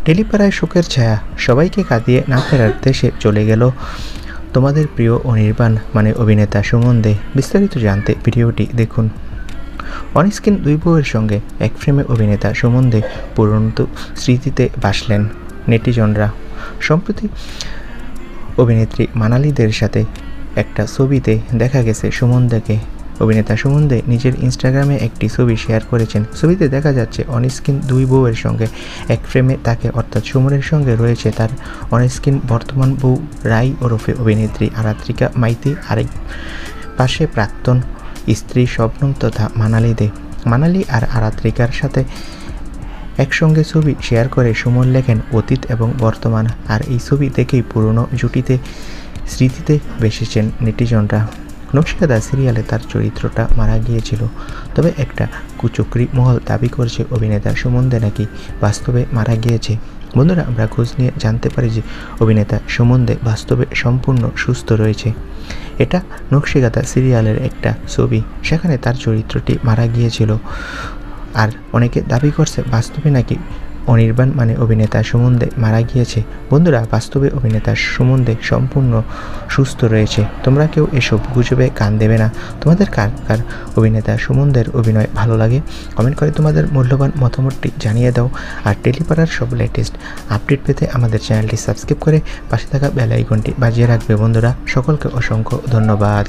টেলিপাড়ায় শোকের ছায়া, সবাইকে কাঁদিয়ে না ফেরার দেশে চলে গেল তোমাদের প্রিয় অনির্বাণ মানে অভিনেতা সুমন দে। বিস্তারিত জানতে ভিডিওটি দেখুন। অনস্ক্রিন দুই বউয়ের সঙ্গে এক ফ্রেমে অভিনেতা সুমন দে পুরনো স্মৃতিতে ভাসলেন নেটিজনরা। সম্প্রতি অভিনেত্রী মানালিদের সাথে একটা ছবিতে দেখা গেছে সুমন দেকে। অভিনেতা সুমন দে নিজের ইনস্টাগ্রামে একটি ছবি শেয়ার করেছেন। ছবিতে দেখা যাচ্ছে অনস্ক্রিন দুই বউয়ের সঙ্গে এক ফ্রেমে তাকে অর্থাৎ সুমনের সঙ্গে রয়েছে তার অনস্ক্রিন বর্তমান বউ রাই ওরফে অভিনেত্রী আরাত্রিকা মাইতি, আরেক পাশে প্রাক্তন স্ত্রী শবনম তথা মানালি দে। মানালি আর আরাত্রিকার সাথে একসঙ্গে ছবি শেয়ার করে সুমন লেখেন অতীত এবং বর্তমান। আর এই ছবি দেখেই পুরনো জুটিতে স্মৃতিতে ভেসেছেন নেটিজনরা। নকশিকাঁথা সিরিয়ালে তার চরিত্রটা মারা গিয়েছিল, তবে একটা কুচক্রী মহল দাবি করছে অভিনেতা সুমন দে নাকি বাস্তবে মারা গিয়েছে। বন্ধুরা, আমরা খোঁজ নিয়ে জানতে পারি যে অভিনেতা সুমন দে বাস্তবে সম্পূর্ণ সুস্থ রয়েছে। এটা নকশিকাঁথা সিরিয়ালের একটা ছবি, সেখানে তার চরিত্রটি মারা গিয়েছিল। আর অনেকে দাবি করছে বাস্তবে নাকি অনির্বাণ মানে অভিনেতা সুমন দে মারা গিয়েছে। বন্ধুরা, বাস্তবে অভিনেতা সুমন দে সম্পূর্ণ সুস্থ রয়েছে। তোমরা কেউ এসব গুজবে কান দেবে না। তোমাদের কার কার অভিনেতা সুমন দের অভিনয় ভালো লাগে কমেন্ট করে তোমাদের মূল্যবান মতামতটি জানিয়ে দাও। আর টেলিপাড়ার সব লেটেস্ট আপডেট পেতে আমাদের চ্যানেলটি সাবস্ক্রাইব করে পাশে থাকা বেল আইকনটি বাজিয়ে রাখবে। বন্ধুরা, সকলকে অসংখ্য ধন্যবাদ।